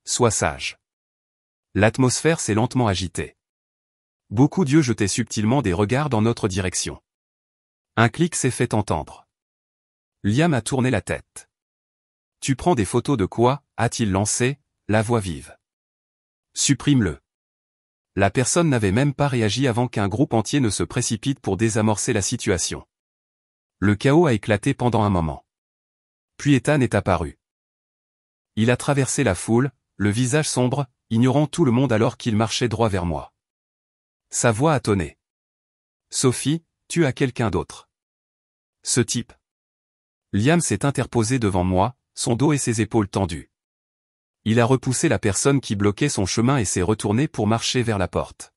Sois sage. L'atmosphère s'est lentement agitée. Beaucoup d'yeux jetaient subtilement des regards dans notre direction. Un clic s'est fait entendre. Liam a tourné la tête. Tu prends des photos de quoi ? A-t-il lancé, la voix vive. Supprime-le. La personne n'avait même pas réagi avant qu'un groupe entier ne se précipite pour désamorcer la situation. Le chaos a éclaté pendant un moment. Puis Ethan est apparu. Il a traversé la foule, le visage sombre, ignorant tout le monde alors qu'il marchait droit vers moi. Sa voix a tonné. Sophie, tu as quelqu'un d'autre. Ce type. Liam s'est interposé devant moi, son dos et ses épaules tendues. Il a repoussé la personne qui bloquait son chemin et s'est retourné pour marcher vers la porte.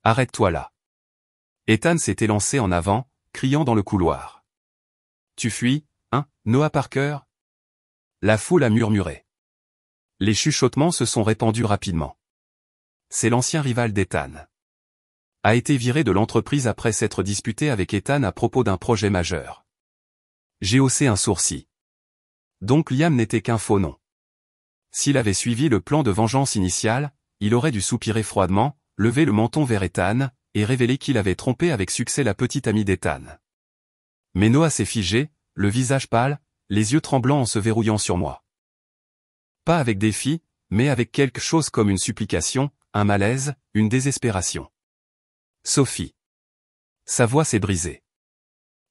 Arrête-toi là. Ethan s'est élancé en avant, criant dans le couloir. Tu fuis, hein, Noah Parker ? La foule a murmuré. Les chuchotements se sont répandus rapidement. C'est l'ancien rival d'Ethan. A été viré de l'entreprise après s'être disputé avec Ethan à propos d'un projet majeur. J'ai haussé un sourcil. Donc Liam n'était qu'un faux nom. S'il avait suivi le plan de vengeance initial, il aurait dû soupirer froidement, lever le menton vers Ethan, et révéler qu'il avait trompé avec succès la petite amie d'Ethan. Mais Noah s'est figé, le visage pâle, les yeux tremblants en se verrouillant sur moi. Pas avec défi, mais avec quelque chose comme une supplication, un malaise, une désespération. Sophie. Sa voix s'est brisée.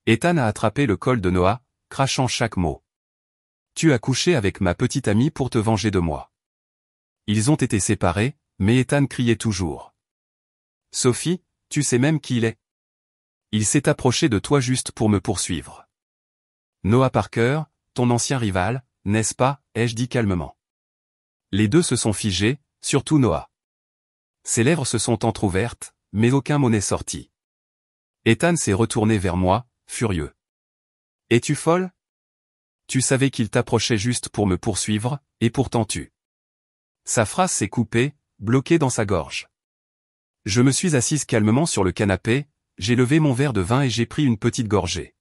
Ethan a attrapé le col de Noah, crachant chaque mot. Tu as couché avec ma petite amie pour te venger de moi. Ils ont été séparés, mais Ethan criait toujours. Sophie, tu sais même qui il est. Il s'est approché de toi juste pour me poursuivre. Noah Parker, ton ancien rival, n'est-ce pas, ai-je dit calmement. Les deux se sont figés, surtout Noah. Ses lèvres se sont entr'ouvertes, mais aucun mot n'est sorti. Ethan s'est retourné vers moi, furieux. Es-tu folle ? Tu savais qu'il t'approchait juste pour me poursuivre, et pourtant tu. Sa phrase s'est coupée, bloquée dans sa gorge. Je me suis assise calmement sur le canapé, j'ai levé mon verre de vin et j'ai pris une petite gorgée.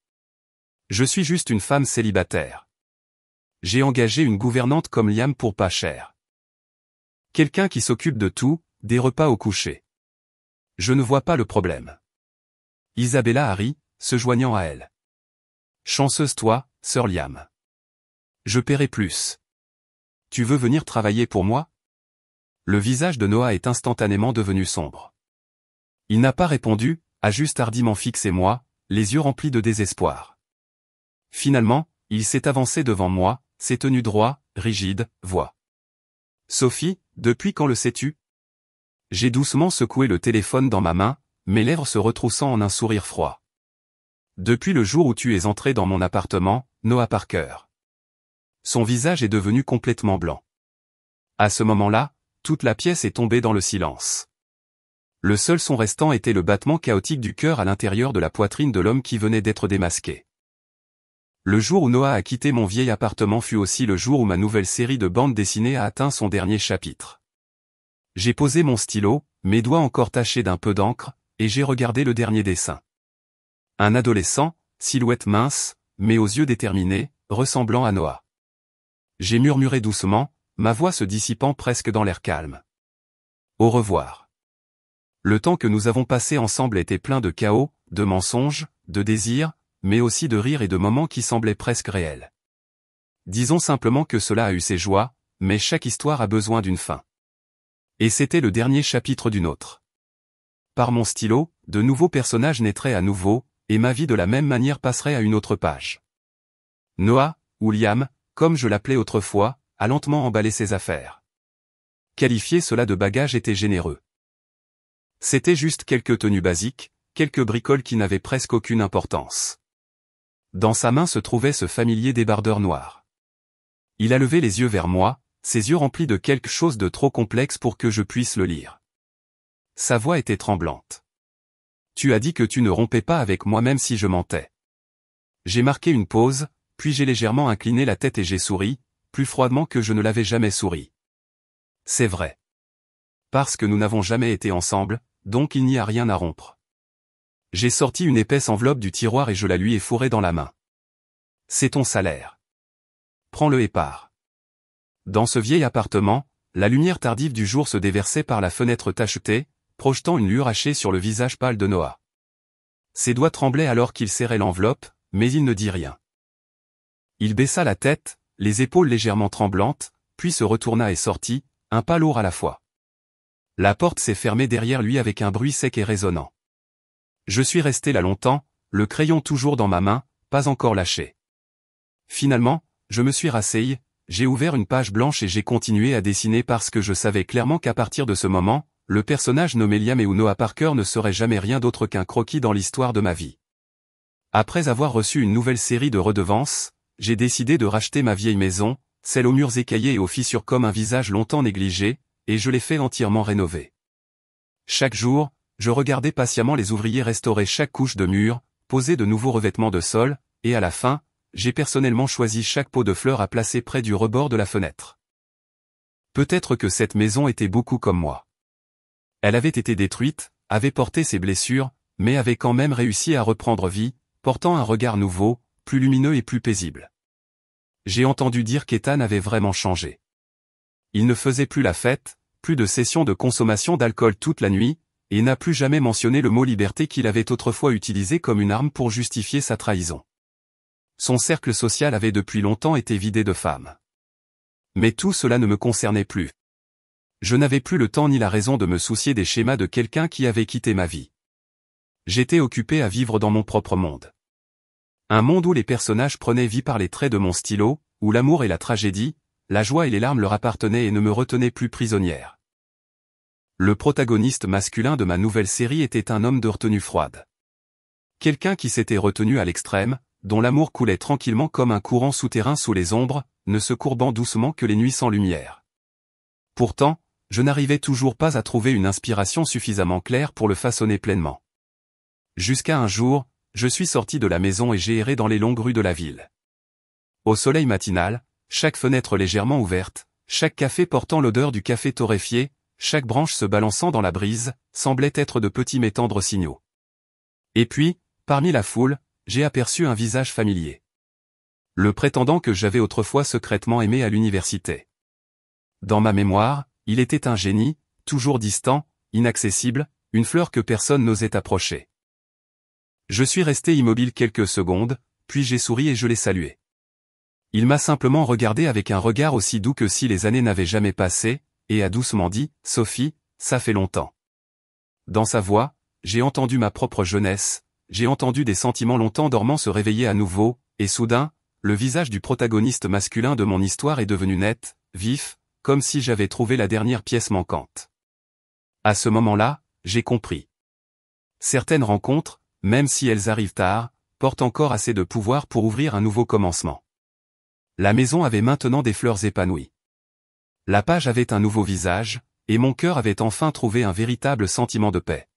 Je suis juste une femme célibataire. J'ai engagé une gouvernante comme Liam pour pas cher. Quelqu'un qui s'occupe de tout, des repas au coucher. Je ne vois pas le problème. Isabella rit, se joignant à elle. Chanceuse toi, sœur Liam. Je paierai plus. Tu veux venir travailler pour moi? Le visage de Noah est instantanément devenu sombre. Il n'a pas répondu, a juste hardiment fixé moi, les yeux remplis de désespoir. Finalement, il s'est avancé devant moi, s'est tenu droit, rigide, voix. Sophie, depuis quand le sais-tu? J'ai doucement secoué le téléphone dans ma main, mes lèvres se retroussant en un sourire froid. Depuis le jour où tu es entré dans mon appartement, Noah Parker. Son visage est devenu complètement blanc. À ce moment-là, toute la pièce est tombée dans le silence. Le seul son restant était le battement chaotique du cœur à l'intérieur de la poitrine de l'homme qui venait d'être démasqué. Le jour où Noah a quitté mon vieil appartement fut aussi le jour où ma nouvelle série de bandes dessinées a atteint son dernier chapitre. J'ai posé mon stylo, mes doigts encore tachés d'un peu d'encre, et j'ai regardé le dernier dessin. Un adolescent, silhouette mince, mais aux yeux déterminés, ressemblant à Noah. J'ai murmuré doucement, ma voix se dissipant presque dans l'air calme. Au revoir. Le temps que nous avons passé ensemble était plein de chaos, de mensonges, de désirs, mais aussi de rires et de moments qui semblaient presque réels. Disons simplement que cela a eu ses joies, mais chaque histoire a besoin d'une fin. Et c'était le dernier chapitre d'une autre. Par mon stylo, de nouveaux personnages naîtraient à nouveau, et ma vie de la même manière passerait à une autre page. Noah, ou Liam, comme je l'appelais autrefois, a lentement emballé ses affaires. Qualifier cela de bagage était généreux. C'était juste quelques tenues basiques, quelques bricoles qui n'avaient presque aucune importance. Dans sa main se trouvait ce familier débardeur noir. Il a levé les yeux vers moi, ses yeux remplis de quelque chose de trop complexe pour que je puisse le lire. Sa voix était tremblante. Tu as dit que tu ne rompais pas avec moi même si je mentais. J'ai marqué une pause, puis j'ai légèrement incliné la tête et j'ai souri, plus froidement que je ne l'avais jamais souri. C'est vrai. Parce que nous n'avons jamais été ensemble, donc il n'y a rien à rompre. J'ai sorti une épaisse enveloppe du tiroir et je la lui ai fourrée dans la main. C'est ton salaire. Prends-le et pars. Dans ce vieil appartement, la lumière tardive du jour se déversait par la fenêtre tachetée, projetant une lueur hachée sur le visage pâle de Noah. Ses doigts tremblaient alors qu'il serrait l'enveloppe, mais il ne dit rien. Il baissa la tête, les épaules légèrement tremblantes, puis se retourna et sortit, un pas lourd à la fois. La porte s'est fermée derrière lui avec un bruit sec et résonnant. Je suis resté là longtemps, le crayon toujours dans ma main, pas encore lâché. Finalement, je me suis rasseyé, j'ai ouvert une page blanche et j'ai continué à dessiner parce que je savais clairement qu'à partir de ce moment, le personnage nommé Liam et ou Noah Parker ne serait jamais rien d'autre qu'un croquis dans l'histoire de ma vie. Après avoir reçu une nouvelle série de redevances, j'ai décidé de racheter ma vieille maison, celle aux murs écaillés et aux fissures comme un visage longtemps négligé, et je l'ai fait entièrement rénover. Chaque jour, je regardais patiemment les ouvriers restaurer chaque couche de mur, poser de nouveaux revêtements de sol, et à la fin, j'ai personnellement choisi chaque pot de fleurs à placer près du rebord de la fenêtre. Peut-être que cette maison était beaucoup comme moi. Elle avait été détruite, avait porté ses blessures, mais avait quand même réussi à reprendre vie, portant un regard nouveau, plus lumineux et plus paisible. J'ai entendu dire qu'Ethan avait vraiment changé. Il ne faisait plus la fête, plus de sessions de consommation d'alcool toute la nuit, et n'a plus jamais mentionné le mot liberté qu'il avait autrefois utilisé comme une arme pour justifier sa trahison. Son cercle social avait depuis longtemps été vidé de femmes. Mais tout cela ne me concernait plus. Je n'avais plus le temps ni la raison de me soucier des schémas de quelqu'un qui avait quitté ma vie. J'étais occupé à vivre dans mon propre monde. Un monde où les personnages prenaient vie par les traits de mon stylo, où l'amour et la tragédie, la joie et les larmes leur appartenaient et ne me retenaient plus prisonnière. Le protagoniste masculin de ma nouvelle série était un homme de retenue froide. Quelqu'un qui s'était retenu à l'extrême, dont l'amour coulait tranquillement comme un courant souterrain sous les ombres, ne se courbant doucement que les nuits sans lumière. Pourtant, je n'arrivais toujours pas à trouver une inspiration suffisamment claire pour le façonner pleinement. Jusqu'à un jour, je suis sorti de la maison et j'ai erré dans les longues rues de la ville. Au soleil matinal, chaque fenêtre légèrement ouverte, chaque café portant l'odeur du café torréfié, chaque branche se balançant dans la brise, semblait être de petits mais tendres signaux. Et puis, parmi la foule, j'ai aperçu un visage familier. Le prétendant que j'avais autrefois secrètement aimé à l'université. Dans ma mémoire, il était un génie, toujours distant, inaccessible, une fleur que personne n'osait approcher. Je suis resté immobile quelques secondes, puis j'ai souri et je l'ai salué. Il m'a simplement regardé avec un regard aussi doux que si les années n'avaient jamais passé, et a doucement dit, « Sophie, ça fait longtemps. » Dans sa voix, j'ai entendu ma propre jeunesse, j'ai entendu des sentiments longtemps dormants se réveiller à nouveau, et soudain, le visage du protagoniste masculin de mon histoire est devenu net, vif, comme si j'avais trouvé la dernière pièce manquante. À ce moment-là, j'ai compris. Certaines rencontres, même si elles arrivent tard, portent encore assez de pouvoir pour ouvrir un nouveau commencement. La maison avait maintenant des fleurs épanouies. La page avait un nouveau visage, et mon cœur avait enfin trouvé un véritable sentiment de paix.